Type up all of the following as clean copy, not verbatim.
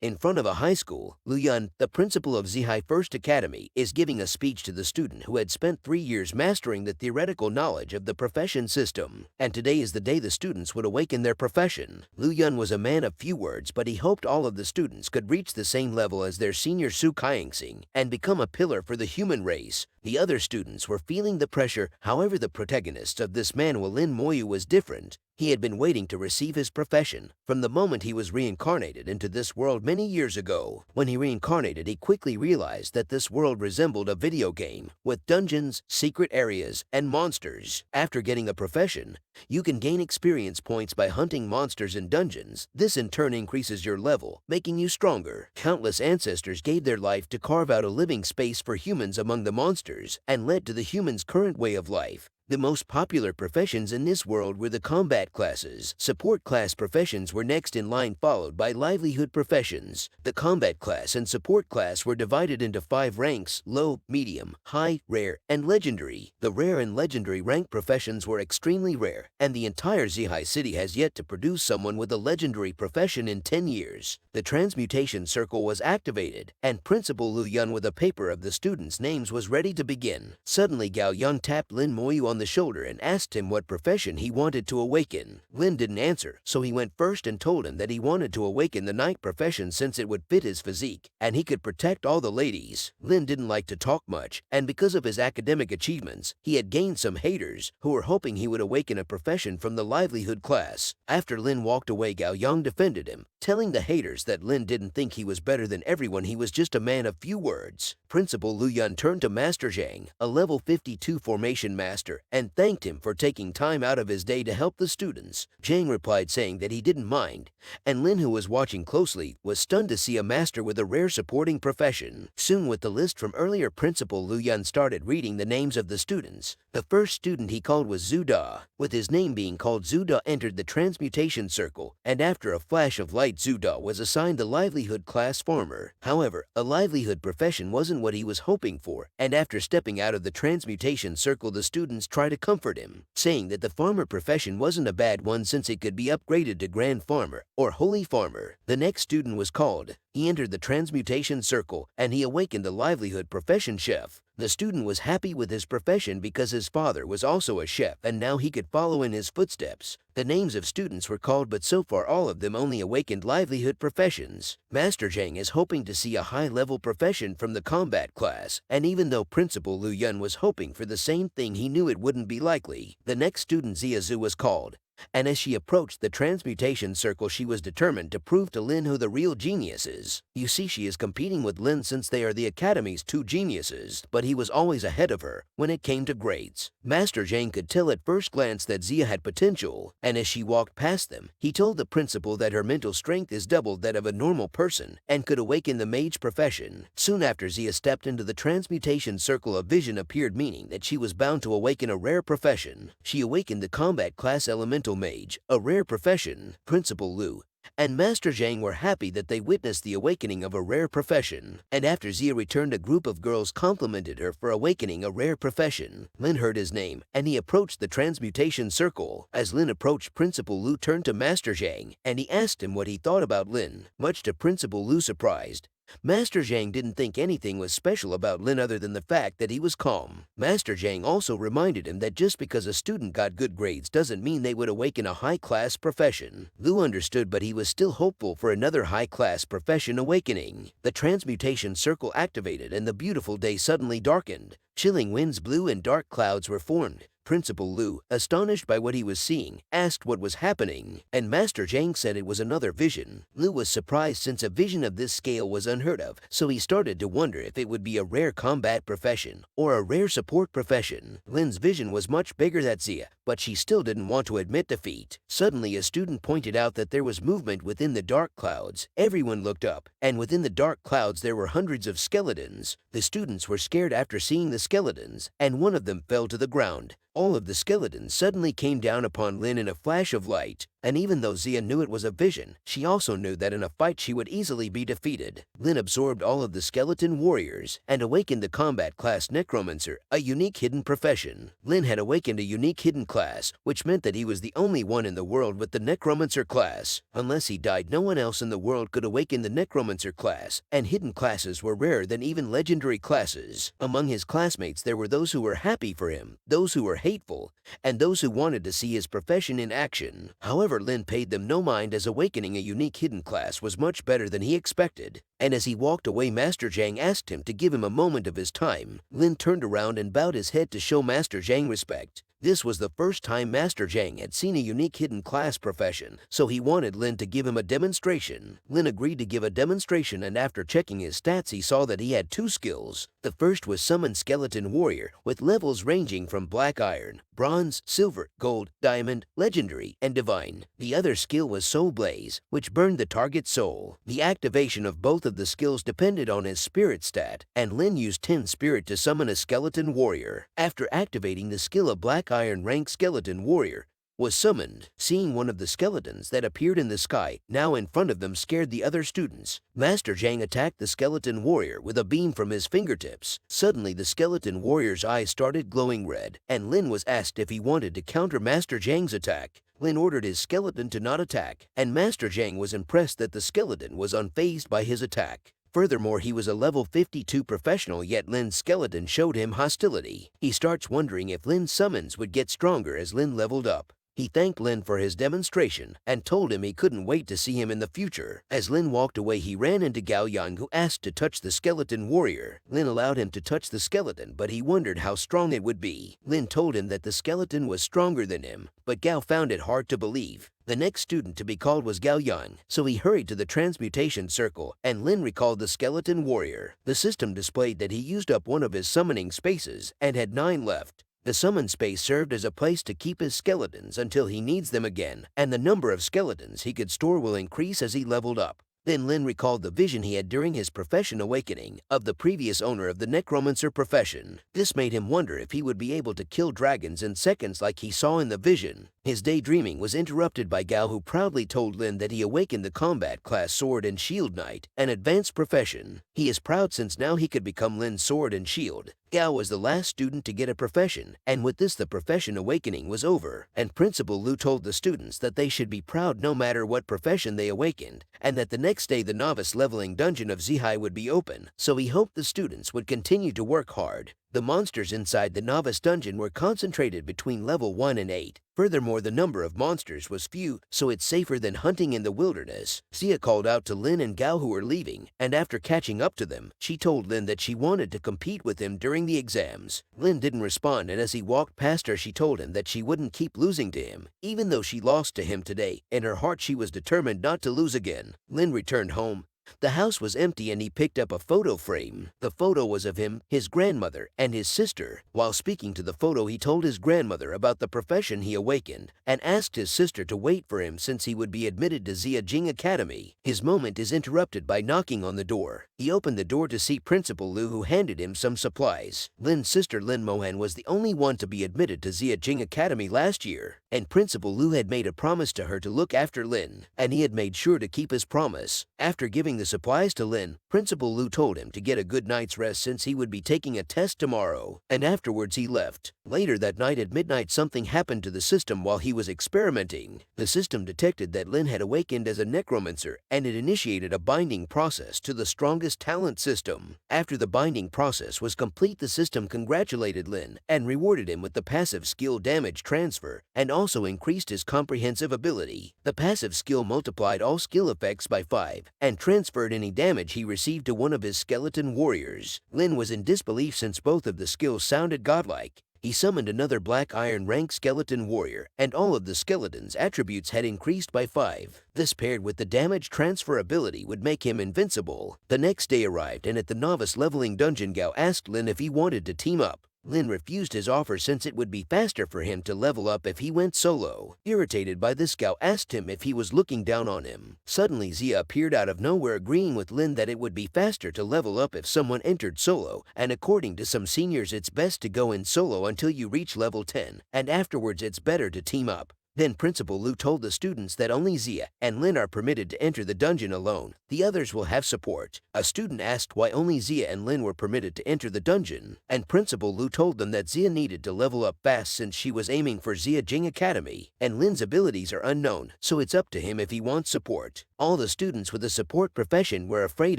In front of a high school, Lu Yun, the principal of Zihai First Academy, is giving a speech to the student who had spent 3 years mastering the theoretical knowledge of the profession system. And today is the day the students would awaken their profession. Lu Yun was a man of few words, but he hoped all of the students could reach the same level as their senior Su Kaingsing and become a pillar for the human race. The other students were feeling the pressure. However, the protagonist of this Manhwa, Lin Moyu, was different. He had been waiting to receive his profession from the moment he was reincarnated into this world many years ago. When he reincarnated, he quickly realized that this world resembled a video game with dungeons, secret areas, and monsters. After getting a profession, you can gain experience points by hunting monsters in dungeons. This in turn increases your level, making you stronger. Countless ancestors gave their life to carve out a living space for humans among the monsters and led to the humans' current way of life. The most popular professions in this world were the combat classes. Support class professions were next in line, followed by livelihood professions. The combat class and support class were divided into 5 ranks: low, medium, high, rare, and legendary. The rare and legendary rank professions were extremely rare, and the entire Zihai city has yet to produce someone with a legendary profession in 10 years. The transmutation circle was activated, and Principal Lu Yun with a paper of the students' names was ready to begin. Suddenly, Gao Yun tapped Lin Moyu on the shoulder and asked him what profession he wanted to awaken. Lin didn't answer, so he went first and told him that he wanted to awaken the knight profession since it would fit his physique, and he could protect all the ladies. Lin didn't like to talk much, and because of his academic achievements, he had gained some haters who were hoping he would awaken a profession from the livelihood class. After Lin walked away, Gao Yang defended him, telling the haters that Lin didn't think he was better than everyone, he was just a man of few words. Principal Lu Yun turned to Master Zhang, a level 52 formation master, and thanked him for taking time out of his day to help the students. Zhang replied saying that he didn't mind, and Lin, who was watching closely, was stunned to see a master with a rare supporting profession. Soon, with the list from earlier, Principal Lu Yun started reading the names of the students. The first student he called was Zhu Da. With his name being called, Zhu Da entered the transmutation circle, and after a flash of light, Zhu Da was assigned the livelihood class farmer. However, a livelihood profession wasn't what he was hoping for, and after stepping out of the transmutation circle, the students tried to comfort him, saying that the farmer profession wasn't a bad one since it could be upgraded to Grand Farmer or Holy Farmer. The next student was called. He entered the transmutation circle, and he awakened the livelihood profession chef. The student was happy with his profession because his father was also a chef, and now he could follow in his footsteps. The names of students were called, but so far all of them only awakened livelihood professions. Master Zhang is hoping to see a high-level profession from the combat class, and even though Principal Lu Yun was hoping for the same thing, he knew it wouldn't be likely. The next student, Zia Zhu, was called, and as she approached the transmutation circle, she was determined to prove to Lin who the real genius is. You see, she is competing with Lin since they are the Academy's 2 geniuses, but he was always ahead of her when it came to grades. Master Zhang could tell at first glance that Zia had potential, and as she walked past them, he told the principal that her mental strength is double that of a normal person and could awaken the mage profession. Soon after Zia stepped into the transmutation circle, a vision appeared, meaning that she was bound to awaken a rare profession. She awakened the combat class elemental mage, a rare profession. Principal Lu and Master Zhang were happy that they witnessed the awakening of a rare profession, and after Zia returned, a group of girls complimented her for awakening a rare profession. Lin heard his name, and he approached the transmutation circle. As Lin approached, Principal Lu turned to Master Zhang, and he asked him what he thought about Lin. Much to Principal Lu's surprise, Master Zhang didn't think anything was special about Lin other than the fact that he was calm. Master Zhang also reminded him that just because a student got good grades doesn't mean they would awaken a high-class profession. Lu understood, but he was still hopeful for another high-class profession awakening. The transmutation circle activated, and the beautiful day suddenly darkened. Chilling winds blew and dark clouds were formed. Principal Lu, astonished by what he was seeing, asked what was happening, and Master Zhang said it was another vision. Lu was surprised since a vision of this scale was unheard of, so he started to wonder if it would be a rare combat profession or a rare support profession. Lin's vision was much bigger than Zia, but she still didn't want to admit defeat. Suddenly, a student pointed out that there was movement within the dark clouds. Everyone looked up, and within the dark clouds there were hundreds of skeletons. The students were scared after seeing the skeletons, and one of them fell to the ground. All of the skeletons suddenly came down upon Lin in a flash of light. And even though Zia knew it was a vision, she also knew that in a fight she would easily be defeated. Lin absorbed all of the skeleton warriors and awakened the combat class necromancer, a unique hidden profession. Lin had awakened a unique hidden class, which meant that he was the only one in the world with the necromancer class. Unless he died, no one else in the world could awaken the necromancer class, and hidden classes were rarer than even legendary classes. Among his classmates there were those who were happy for him, those who were hateful, and those who wanted to see his profession in action. However, Lin paid them no mind, as awakening a unique hidden class was much better than he expected. And as he walked away, Master Zhang asked him to give him a moment of his time. Lin turned around and bowed his head to show Master Zhang respect. This was the first time Master Zhang had seen a unique hidden class profession, so he wanted Lin to give him a demonstration. Lin agreed to give a demonstration, and after checking his stats he saw that he had 2 skills. The first was Summon Skeleton Warrior, with levels ranging from Black Iron, Bronze, Silver, Gold, Diamond, Legendary, and Divine. The other skill was Soul Blaze, which burned the target's soul. The activation of both of the skills depended on his spirit stat, and Lin used 10 spirit to summon a Skeleton Warrior. After activating the skill, of Black Iron rank Skeleton Warrior was summoned. Seeing one of the skeletons that appeared in the sky now in front of them scared the other students. Master Zhang attacked the skeleton warrior with a beam from his fingertips. Suddenly the skeleton warrior's eyes started glowing red, and Lin was asked if he wanted to counter Master Zhang's attack. Lin ordered his skeleton to not attack, and Master Zhang was impressed that the skeleton was unfazed by his attack. Furthermore, he was a level 52 professional, yet Lin's skeleton showed him hostility. He starts wondering if Lin's summons would get stronger as Lin leveled up. He thanked Lin for his demonstration and told him he couldn't wait to see him in the future. As Lin walked away, he ran into Gao Yang, who asked to touch the skeleton warrior. Lin allowed him to touch the skeleton, but he wondered how strong it would be. Lin told him that the skeleton was stronger than him, but Gao found it hard to believe. The next student to be called was Gao Yang, so he hurried to the transmutation circle, and Lin recalled the skeleton warrior. The system displayed that he used up one of his summoning spaces and had 9 left. The summon space served as a place to keep his skeletons until he needs them again, and the number of skeletons he could store will increase as he leveled up. Then Lin recalled the vision he had during his profession awakening of the previous owner of the necromancer profession. This made him wonder if he would be able to kill dragons in seconds like he saw in the vision. His daydreaming was interrupted by Gao, who proudly told Lin that he awakened the combat class Sword and Shield Knight, an advanced profession. He is proud since now he could become Lin's Sword and Shield. Gao was the last student to get a profession, and with this the profession awakening was over, and Principal Lu told the students that they should be proud no matter what profession they awakened, and that the next day the novice leveling dungeon of Zihai would be open, so he hoped the students would continue to work hard. The monsters inside the novice dungeon were concentrated between level 1 and 8. Furthermore, the number of monsters was few, so it's safer than hunting in the wilderness. Zia called out to Lin and Gao, who were leaving, and after catching up to them, she told Lin that she wanted to compete with him during the exams. Lin didn't respond, and as he walked past her, she told him that she wouldn't keep losing to him. Even though she lost to him today, in her heart she was determined not to lose again. Lin returned home. The house was empty, and he picked up a photo frame. The photo was of him, his grandmother, and his sister. While speaking to the photo, he told his grandmother about the profession he awakened and asked his sister to wait for him since he would be admitted to Zia Jing Academy. His moment is interrupted by knocking on the door. He opened the door to see Principal Lu, who handed him some supplies. Lin's sister Lin Mohan was the only one to be admitted to Zia Jing Academy last year, and Principal Lu had made a promise to her to look after Lin, and he had made sure to keep his promise. After giving the supplies to Lin, Principal Lu told him to get a good night's rest since he would be taking a test tomorrow, and afterwards he left. Later that night at midnight, something happened to the system while he was experimenting. The system detected that Lin had awakened as a necromancer, and it initiated a binding process to the strongest talent system. After the binding process was complete, the system congratulated Lin and rewarded him with the passive skill damage transfer, and also increased his comprehensive ability. The passive skill multiplied all skill effects by 5 and transferred any damage he received to one of his skeleton warriors. Lin was in disbelief since both of the skills sounded godlike. He summoned another Black Iron rank skeleton warrior, and all of the skeleton's attributes had increased by 5. This paired with the damage transfer ability would make him invincible. The next day arrived, and at the novice leveling dungeon, Gao asked Lin if he wanted to team up. Lin refused his offer since it would be faster for him to level up if he went solo. Irritated by this, Gao asked him if he was looking down on him. Suddenly Zia appeared out of nowhere, agreeing with Lin that it would be faster to level up if someone entered solo, and according to some seniors it's best to go in solo until you reach level 10, and afterwards it's better to team up. Then Principal Lu told the students that only Zia and Lin are permitted to enter the dungeon alone. The others will have support. A student asked why only Zia and Lin were permitted to enter the dungeon, and Principal Lu told them that Zia needed to level up fast since she was aiming for Zia Jing Academy, and Lin's abilities are unknown, so it's up to him if he wants support. All the students with a support profession were afraid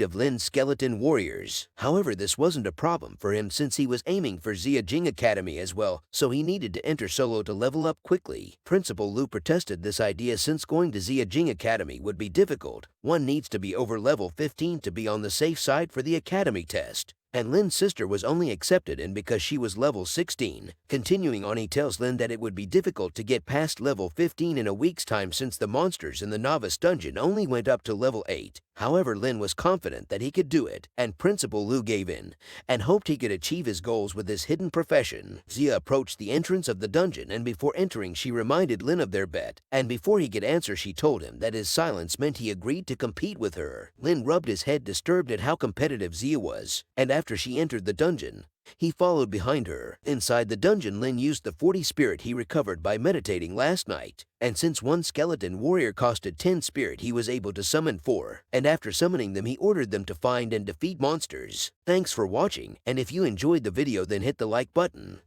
of Lin's skeleton warriors. However, this wasn't a problem for him since he was aiming for Zia Jing Academy as well, so he needed to enter solo to level up quickly. Principal Lu protested this idea since going to Zia Jing Academy would be difficult. One needs to be over level 15 to be on the safe side for the academy test. And Lin's sister was only accepted in because she was level 16. Continuing on, he tells Lin that it would be difficult to get past level 15 in a week's time since the monsters in the novice dungeon only went up to level 8. However, Lin was confident that he could do it, and Principal Lu gave in, and hoped he could achieve his goals with his hidden profession. Zia approached the entrance of the dungeon, and before entering she reminded Lin of their bet, and before he could answer she told him that his silence meant he agreed to compete with her. Lin rubbed his head, disturbed at how competitive Zia was, and after she entered the dungeon, he followed behind her. Inside the dungeon, Lin used the 40 spirit he recovered by meditating last night. And since one skeleton warrior costed 10 spirit, he was able to summon 4. And after summoning them, he ordered them to find and defeat monsters. Thanks for watching, and if you enjoyed the video then hit the like button.